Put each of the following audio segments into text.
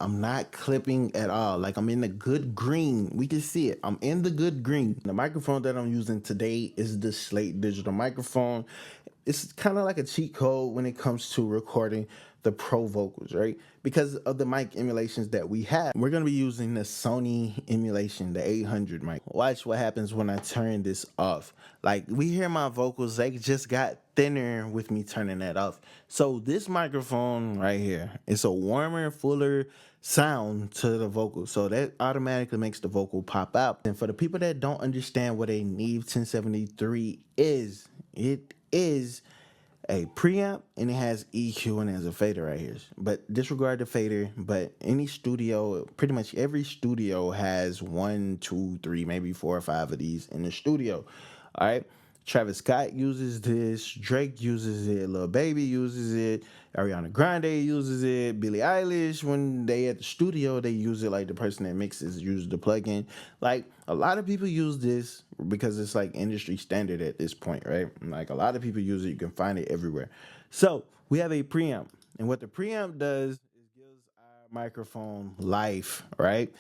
I'm not clipping at all. Like I'm in the good green. We can see it. I'm in the good green. The microphone that I'm using today is the Slate digital microphone. It's kind of like a cheat code when it comes to recording the pro vocals, right? Because of the mic emulations that we have. We're going to be using the Sony emulation, the 800 mic. Watch what happens when I turn this off. Like we hear my vocals, they just got thinner with me turning that off. So this microphone right here, it's a warmer, fuller sound to the vocal. So that automatically makes the vocal pop out. And for the people that don't understand what a Neve 1073 is, it is a preamp and it has EQ and it has a fader right here. But disregard the fader. But any studio, pretty much every studio has 1, 2, 3, maybe 4 or 5 of these in the studio. All right. Travis Scott uses this. Drake uses it. Lil Baby uses it. Ariana Grande uses it. Billie Eilish, when they at the studio, they use it. Like the person that mixes uses the plugin. Like a lot of people use this because it's like industry standard at this point, right? Like a lot of people use it. You can find it everywhere. So we have a preamp, and what the preamp does is gives our microphone life, right?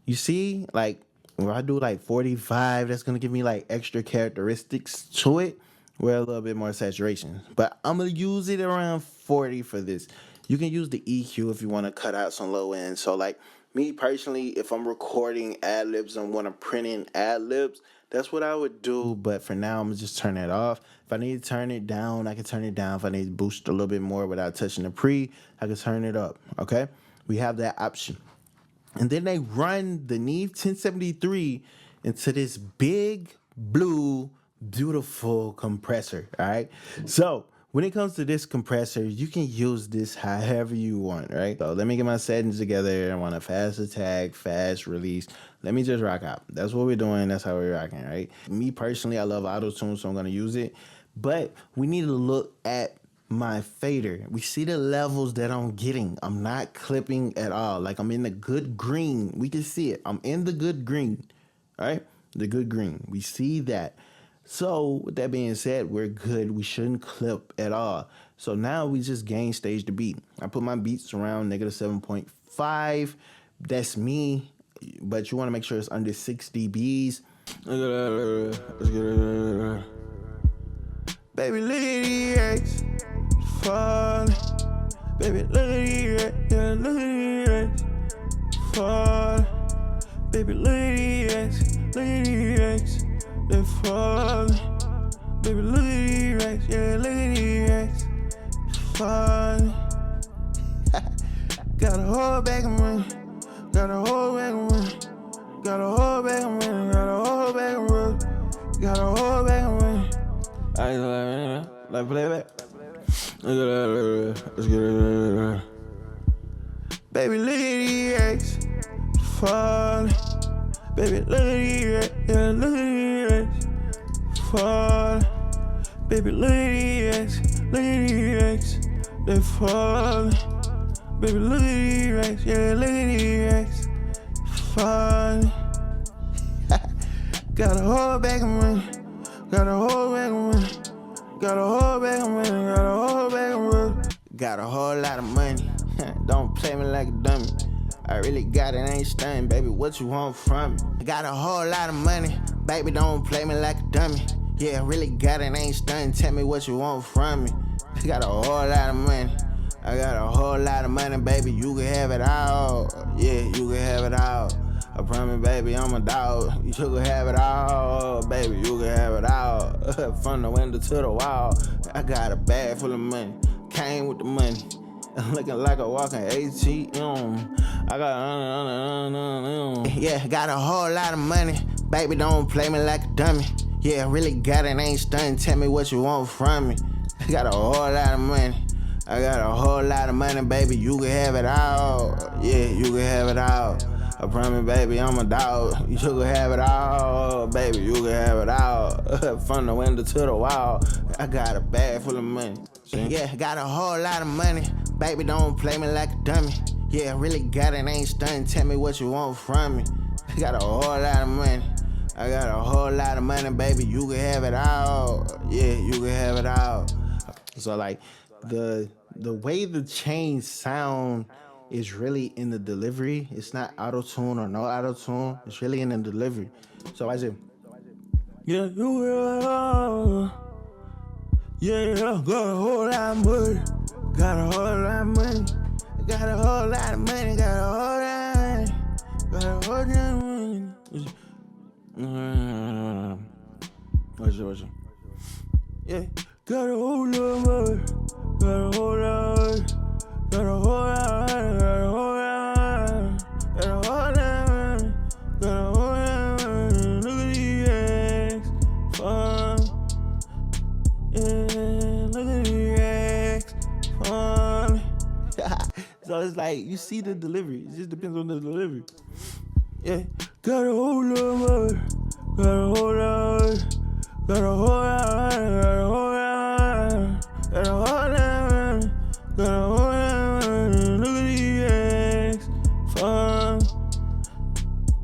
You see, like if I do like 45, that's gonna give me like extra characteristics to it, where a little bit more saturation. But I'm gonna use it around 40 for this. You can use the EQ if you want to cut out some low end. So like me personally, if I'm recording ad libs and want to print in ad libs, that's what I would do. But for now, I'm gonna just turn that off. If I need to turn it down, I can turn it down. If I need to boost a little bit more without touching the pre, I can turn it up. Okay, we have that option. And then they run the Neve 1073 into this big, blue, beautiful compressor, all right? So when it comes to this compressor, you can use this however you want, right? So let me get my settings together. I want a fast attack, fast release. Let me just rock out. That's what we're doing. That's how we're rocking, right? Me personally, I love autotune, so I'm going to use it. But we need to look at my fader. We see the levels that I'm getting. I'm not clipping at all. Like I'm in the good green. We can see it. I'm in the good green. All right? The good green. We see that. So with that being said, we're good. We shouldn't clip at all. So now we just gain stage the beat. I put my beats around -7.5. That's me. But you want to make sure it's under 6 dBs. Baby, look at these racks falling. Baby, look at these racks. Yeah, look at these racks falling. Baby, look at these racks. Look at these racks. They're falling. Baby, look at these racks. Yeah, look at these racks falling. Got a whole bag of money. Got a whole bag of money. Got a whole bag of money. Got a whole bag of money. Got a whole bag of money. I like play back. Let's get it. Baby, look at these racks falling. Baby, look at these racks. Yeah, look at these racks falling. Baby, look at these racks. Look at these racks. They falling. Baby, look at these racks. Yeah, look at these racks falling. Got a whole bag of money. Got a whole bag of money. Got a whole bag of money. Got a whole bag of money. Got a whole lot of money. Don't play me like a dummy. I really got it, ain't stunning, baby. What you want from me? Got a whole lot of money. Baby, don't play me like a dummy. Yeah, really got it, ain't stunning. Tell me what you want from me. Got a whole lot of money. I got a whole lot of money, baby. You can have it all. Yeah, you can have it all. I promise, baby, I'm a dog. You can have it all, baby. You can have it all. From the window to the wall. I got a bag full of money. Came with the money. Looking like a walking ATM. I got yeah, got a whole lot of money. Baby, don't play me like a dummy. Yeah, really got it, ain't stunning. Tell me what you want from me. Got a whole lot of money. I got a whole lot of money, baby. You can have it all. Yeah, you can have it all. I promise, baby, I'm a dog. You can have it all, baby. You can have it all. From the window to the wall. I got a bag full of money. Yeah, got a whole lot of money. Baby, don't play me like a dummy. Yeah, really got it, ain't stunning. Tell me what you want from me. Got a whole lot of money. I got a whole lot of money, baby. You can have it all. Yeah, you can have it all. So like the way the chains sound is really in the delivery. It's not auto tune or no auto tune. It's really in the delivery. So I say, yeah, you will. Yeah, got a whole lot of money. Got a whole lot of money. Got a whole lot of money. Got a whole lot of money. Got a whole lot of money. What's it? Yeah, got a whole lot of money. Got a whole lot of money. Got a whole lot of money. Got a whole lot of money. Got a whole lot of money. Got a whole lot of money. Look at these eggs. Fun. Yeah, look at these eggs. Fun. So it's like, you see the delivery. It just depends on the delivery. Yeah, got a whole lot of money. Got a whole lot of money. Got a whole lot of money. Got a whole lot of money. Got a whole lot of money. Got a whole lot of money. Look at these eggs. Fun.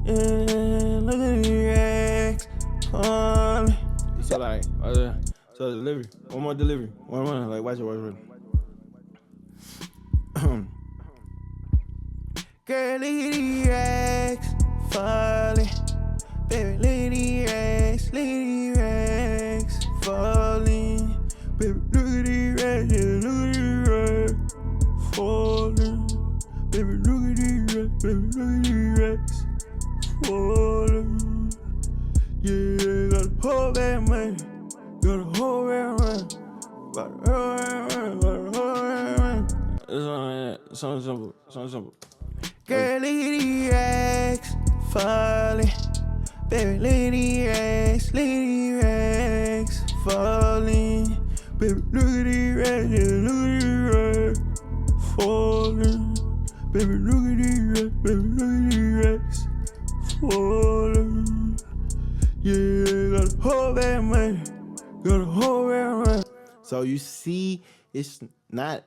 Yeah, look at these eggs. Fun. So like, so delivery. One more delivery. One more. Like, watch it. Girl, look at these eggs falling. Baby, look at these eggs. Look at these eggs falling. Baby, look at these eggs. Yeah, look at these eggs falling. Baby, look at these eggs. Baby, look at these eggs falling. Yeah, got a whole bag of money. Got a whole bag of money. Got a whole bag of money. Got a whole bag of money. It's something simple. Something simple. Girl, look at these eggs falling. Baby, look at these eggs. Look at these eggs falling. Baby, look at these eggs. Yeah, look at these eggs falling. Baby, look at these eggs. Baby, look at these eggs falling. Yeah, got a whole bag of money. Got a whole bag of money. So you see, it's not.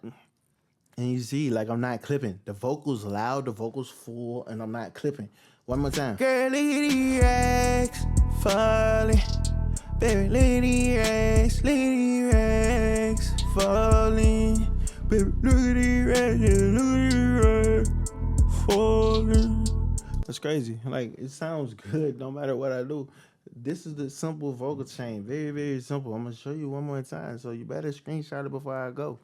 And you see, like, I'm not clipping. The vocals loud, the vocals full, and I'm not clipping. One more time. Girl, look at these eggs falling. Baby, look at these eggs. Look at these eggs falling. Baby, look at these eggs. Yeah, look at these eggs falling. That's crazy. Like, it sounds good no matter what I do. This is the simple vocal chain. Very, very simple. I'm going to show you one more time. So you better screenshot it before I go.